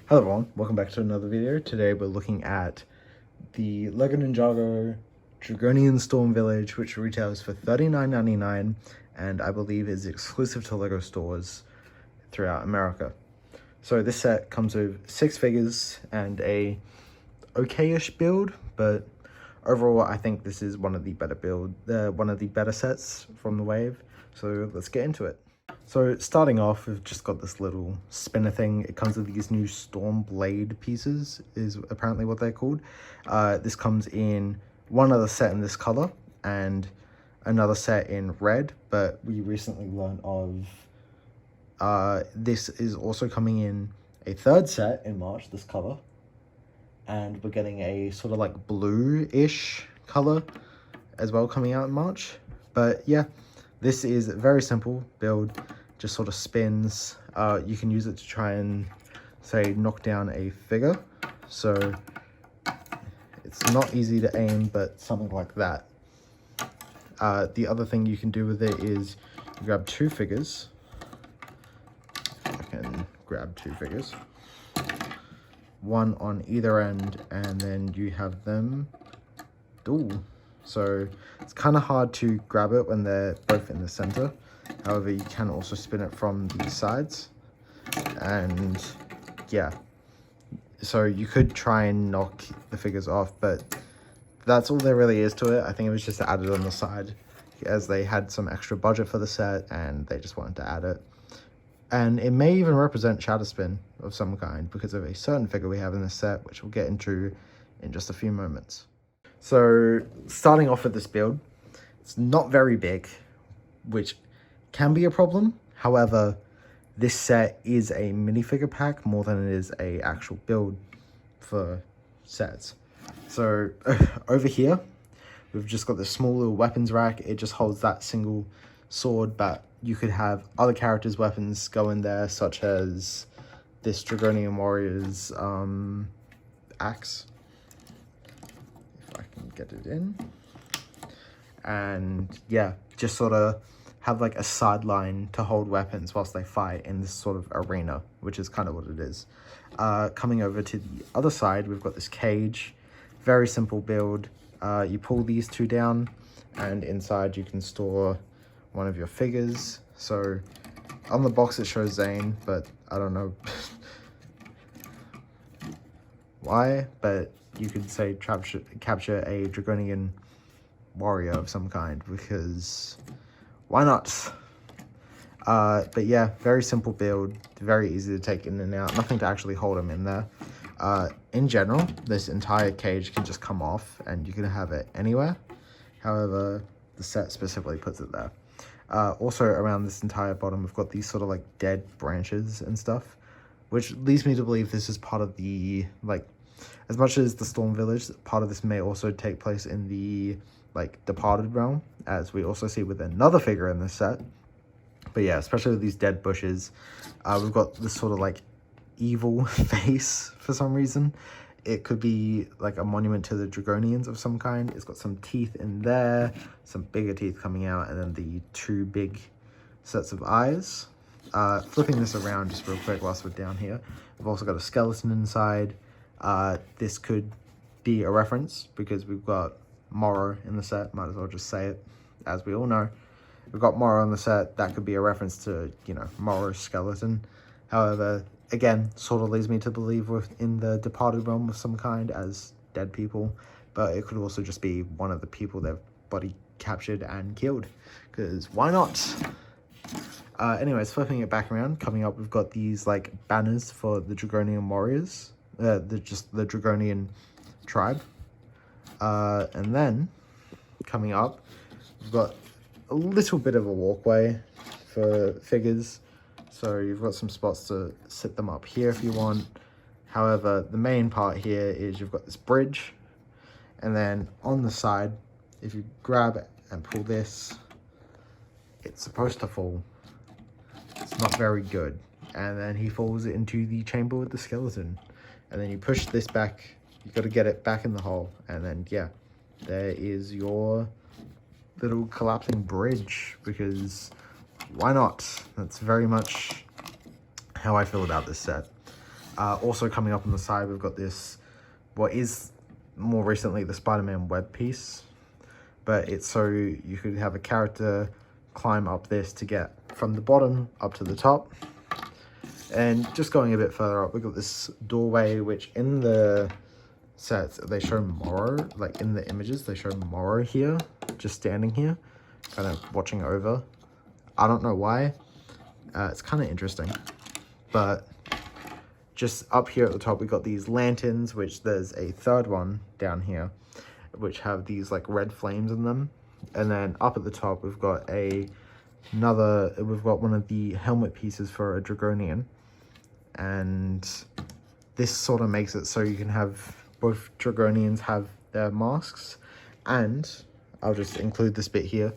Hello everyone, welcome back to another video. Today we're looking at the LEGO Ninjago Dragonian Storm Village, which retails for $39.99 and I believe is exclusive to LEGO stores throughout America. So this set comes with 6 figures and a okay-ish build, but overall I think this is one of the better sets from the wave. So let's get into it. So starting off, we've just got this little spinner thing. It comes with these new Storm Blade pieces, is apparently what they're called. This comes in one other set in this color and another set in red, but we recently learned of this is also coming in a third set in March, this color. And we're getting a sort of like blue-ish color as well coming out in March. But yeah, this is a very simple build, just sort of spins. You can use it to try and, say, knock down a figure. So it's not easy to aim, but something like that. The other thing you can do with it is you grab 2 figures. I can grab 2 figures. One on either end, and then you have them. Ooh. So it's kind of hard to grab it when they're both in the center. However, you can also spin it from the sides. And yeah, so you could try and knock the figures off, but that's all there really is to it. I think it was just added on the side as they had some extra budget for the set and they just wanted to add it. And it may even represent shatter spin of some kind because of a certain figure we have in this set, which we'll get into in just a few moments. So starting off with this build, it's not very big, which can be a problem. However, this set is a minifigure pack more than it is a actual build for sets. So over here, we've just got this small little weapons rack. It just holds that single sword, but you could have other characters' weapons go in there, such as this Dragonian warrior's axe. If I can get it in. And yeah, just sort of have like a sideline to hold weapons whilst they fight in this sort of arena, which is kind of what it is. Coming over to the other side, we've got this cage. Very simple build. You pull these 2 down, and inside you can store one of your figures. So on the box it shows Zane, but I don't know why, but you could say capture a Dragonian warrior of some kind, because why not? But yeah, very simple build, very easy to take in and out, nothing to actually hold him in there. In general, this entire cage can just come off and you can have it anywhere. However, the set specifically puts it there. Also around this entire bottom, we've got these sort of like dead branches and stuff, which leads me to believe this is part of the, like, as much as the Storm Village, part of this may also take place in the, like, Departed realm, as we also see with another figure in this set. But yeah, especially with these dead bushes, we've got this sort of like evil face for some reason. It could be like a monument to the Dragonians of some kind. It's got some teeth in there, some bigger teeth coming out, and then the 2 big sets of eyes. Flipping this around just real quick whilst we're down here, we've also got a skeleton inside. This could be a reference because we've got Mora in the set. Might as well just say it, as we all know. We've got Mora on the set. That could be a reference to, you know, Mora's skeleton. However, again, sort of leads me to believe in the Departed realm of some kind as dead people, but it could also just be one of the people they've body captured and killed, because why not? Anyways, flipping it back around, coming up, we've got these like banners for the Dragonian warriors, the Dragonian tribe, and then coming up, we've got a little bit of a walkway for figures. So you've got some spots to sit them up here if you want. However, the main part here is you've got this bridge. And then on the side, if you grab it and pull this, it's supposed to fall. It's not very good. And then he falls into the chamber with the skeleton. And then you push this back. You've got to get it back in the hole. And then, yeah, there is your little collapsing bridge, because why not? That's very much how I feel about this set. Also coming up on the side, we've got this, what is more recently the Spider-Man web piece, but it's so you could have a character climb up this to get from the bottom up to the top. And just going a bit further up, we've got this doorway, which in the sets, they show Mora, like in the images, they show Mora here, just standing here, kind of watching over. I don't know why. It's kind of interesting. But just up here at the top, we've got these lanterns, which there's a third one down here, which have these like red flames in them. And then up at the top, we've got one of the helmet pieces for a Dragonian. And this sort of makes it so you can have both Dragonians have their masks. And I'll just include this bit here.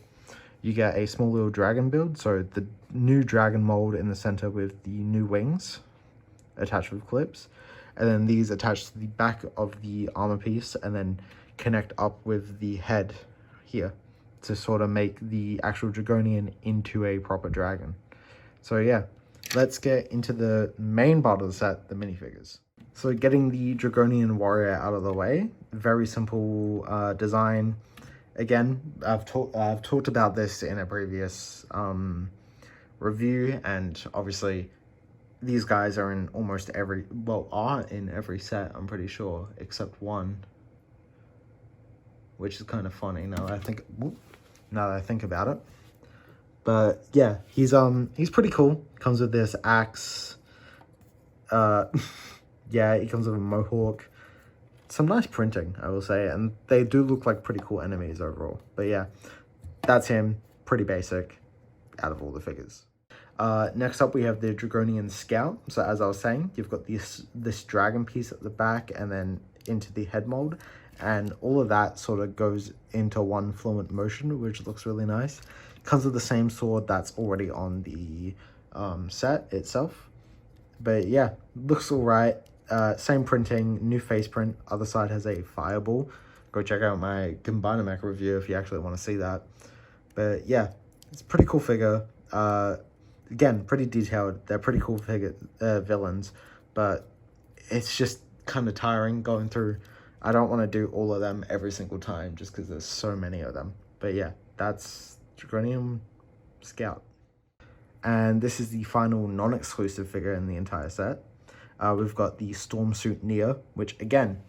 You get a small little dragon build. So the new dragon mold in the center with the new wings attached with clips, and then these attached to the back of the armor piece and then connect up with the head here to sort of make the actual Dragonian into a proper dragon. So yeah, let's get into the main part of the set, the minifigures. So getting the Dragonian warrior out of the way, very simple design. Again, I've talked about this in a previous review, and obviously these guys are in almost every, well, are in every set, I'm pretty sure, except one, which is kind of funny now that I think about it. But yeah, he's pretty cool. Comes with this axe. Yeah, he comes with a mohawk. Some nice printing, I will say, and they do look like pretty cool enemies overall. But yeah, that's him. Pretty basic out of all the figures. Next up, we have the Dragonian Scout. So as I was saying, you've got this dragon piece at the back and then into the head mold. And all of that sort of goes into one fluent motion, which looks really nice. Comes with the same sword that's already on the set itself. But yeah, looks all right. Same printing, new face print. Other side has a fireball. Go check out my Combiner review if you actually want to see that. But yeah, it's a pretty cool figure. Again, pretty detailed. They're pretty cool villains, but it's just kind of tiring going through. I don't want to do all of them every single time just because there's so many of them. But yeah, that's Dragonian Scout. And this is the final non-exclusive figure in the entire set. We've got the Storm Suit Nia, which again,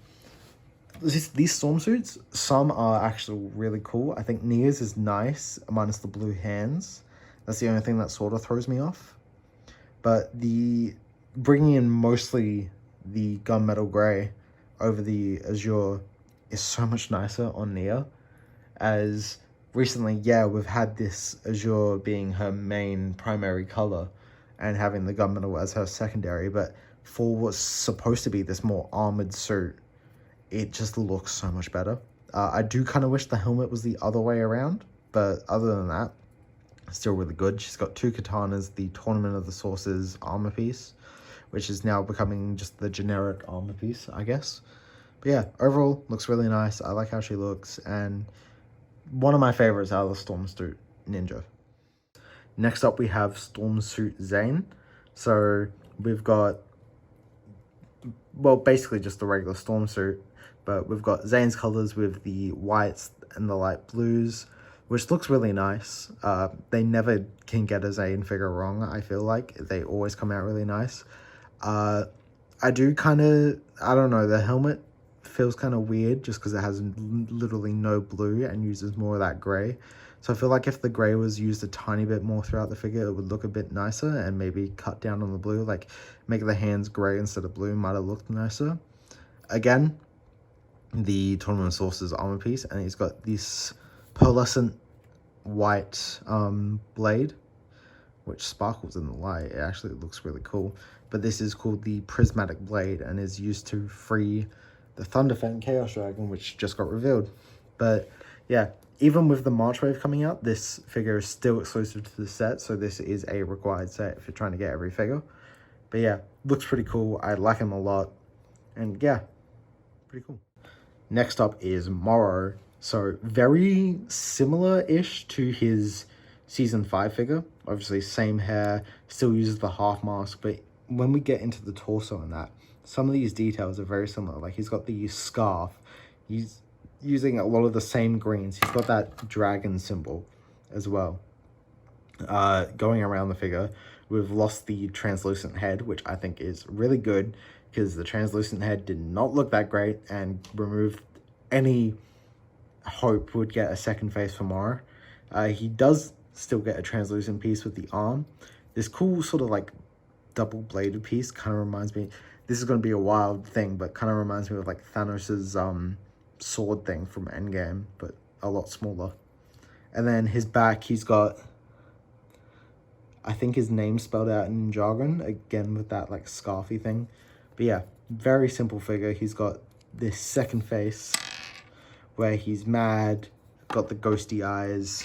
these storm suits, some are actually really cool. I think Nia's is nice, minus the blue hands. That's the only thing that sort of throws me off. But bringing in mostly the gunmetal gray over the azure is so much nicer on Nia. As recently, yeah, we've had this azure being her main primary color and having the gunmetal as her secondary, but for what's supposed to be this more armored suit, it just looks so much better. I do kind of wish the helmet was the other way around, but other than that, still really good. She's got two katanas, the Tournament of the Sources armor piece, which is now becoming just the generic armor piece, I guess. But yeah, overall, looks really nice. I like how she looks, and one of my favorites out of the Storm Suit Ninja. Next up, we have Storm Suit Zane. So we've got, well, basically just the regular Storm Suit, but we've got Zane's colors with the whites and the light blues, which looks really nice. They never can get a Zane figure wrong, I feel like. They always come out really nice. I do kind of, I don't know, the helmet feels kind of weird just because it has literally no blue and uses more of that gray. So I feel like if the gray was used a tiny bit more throughout the figure, it would look a bit nicer, and maybe cut down on the blue, like make the hands gray instead of blue might have looked nicer. Again, the Tournament of Sources armor piece, and he's got this pearlescent white blade, which sparkles in the light. It actually looks really cool. But this is called the Prismatic Blade and is used to free the Thunderfang Chaos Dragon, which just got revealed. But yeah, even with the March Wave coming out, this figure is still exclusive to the set, so this is a required set if you're trying to get every figure. But yeah, looks pretty cool. I like him a lot. And yeah, pretty cool. Next up is Mora. So very similar-ish to his Season 5 figure. Obviously, same hair, still uses the half mask, but when we get into the torso and that, some of these details are very similar. Like, he's got the scarf. He's using a lot of the same greens. He's got that dragon symbol as well. Going around the figure, we've lost the translucent head, which I think is really good, because the translucent head did not look that great and removed any hope would get a second face for Mora. He does still get a translucent piece with the arm. This cool sort of like double bladed piece kind of reminds me, this is going to be a wild thing, but kind of reminds me of like Thanos's sword thing from Endgame, but a lot smaller. And then his back, he's got, I think, his name spelled out in Dragonian, again with that like scarfy thing. But yeah, very simple figure. He's got this second face where he's mad, got the ghosty eyes.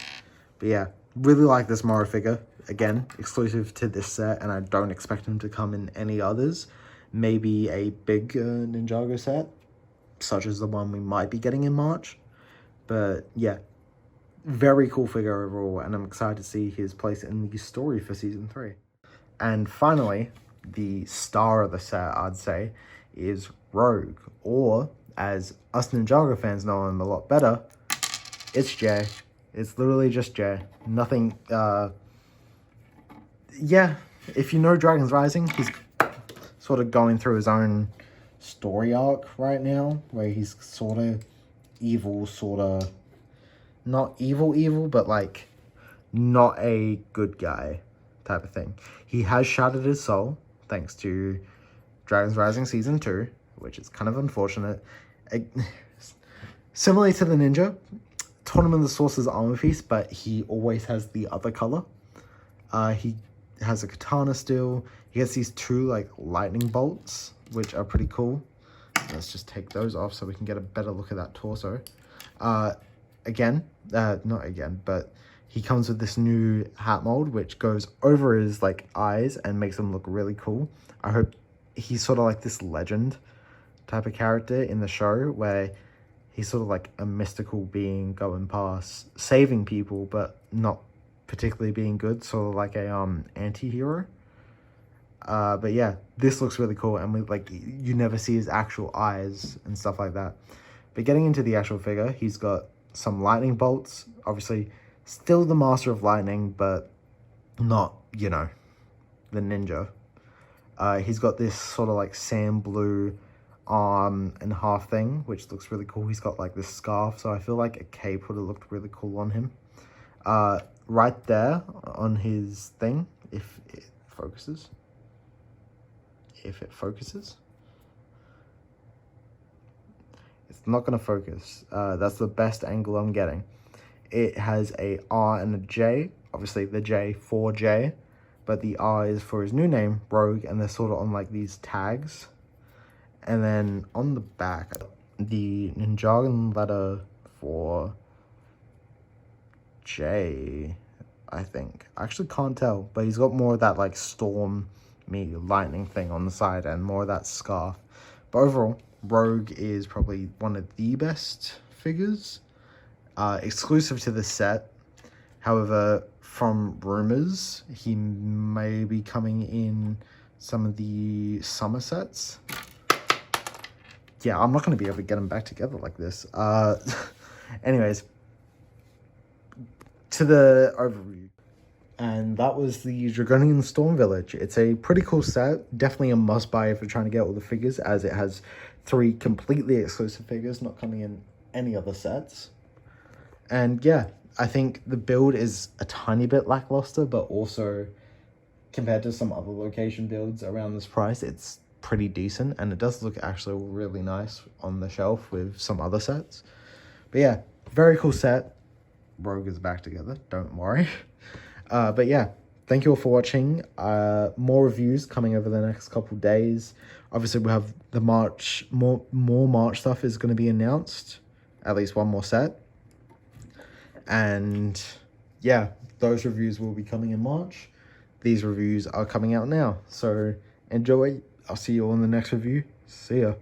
But yeah, really like this Mora figure. Again, exclusive to this set, and I don't expect him to come in any others. Maybe a big Ninjago set, such as the one we might be getting in March. But yeah, very cool figure overall, and I'm excited to see his place in the story for Season 3. And finally, the star of the set, I'd say, is Rogue, or as us Ninjago fans know him a lot better, it's Jay. It's literally just Jay. Nothing, yeah, if you know Dragon's Rising, he's sort of going through his own story arc right now, where he's sort of evil, sort of, not evil, but like, not a good guy type of thing. He has shattered his soul, thanks to Dragon's Rising Season 2, which is kind of unfortunate. Similarly to the ninja, taught him in the Sorcerer's armor piece, but he always has the other color. He has a katana still. He gets these two like lightning bolts, which are pretty cool. Let's just take those off so we can get a better look at that torso. Not again, but he comes with this new hat mold, which goes over his like eyes and makes him look really cool. I hope he's sort of like this legend type of character in the show, where he's sort of like a mystical being going past saving people, but not particularly being good, sort of like a anti-hero. But yeah, this looks really cool, and we like, you never see his actual eyes and stuff like that. But getting into the actual figure, he's got some lightning bolts, obviously still the Master of Lightning, but not, you know, the ninja. He's got this sort of like sand blue arm and half thing, which looks really cool. He's got like this scarf, so I feel like a cape would have looked really cool on him. Right there on his thing, if it focuses. It's not going to focus. That's the best angle I'm getting. It has a R and a J, obviously the J for J, but the R is for his new name, Rogue, and they're sort of on like these tags. And then on the back, the Ninjago letter for J, I think. I actually can't tell, but he's got more of that like storm lightning thing on the side and more of that scarf. But overall, Rogue is probably one of the best figures, exclusive to the set. However, from rumors, he may be coming in some of the summer sets. Yeah, I'm not going to be able to get them back together like this. Anyways, to the overview. And that was the Dragonian Storm Village. It's a pretty cool set. Definitely a must-buy if you're trying to get all the figures, as it has 3 completely exclusive figures not coming in any other sets. And yeah, I think the build is a tiny bit lackluster, but also compared to some other location builds around this price, it's pretty decent, and it does look actually really nice on the shelf with some other sets. But yeah, very cool set. Rogue is back together, don't worry. But yeah, thank you all for watching. More reviews coming over the next couple days. Obviously, we have the March, more March stuff is going to be announced, at least one more set. And yeah, those reviews will be coming in March. These reviews are coming out now, so enjoy. I'll see you all in the next review. See ya.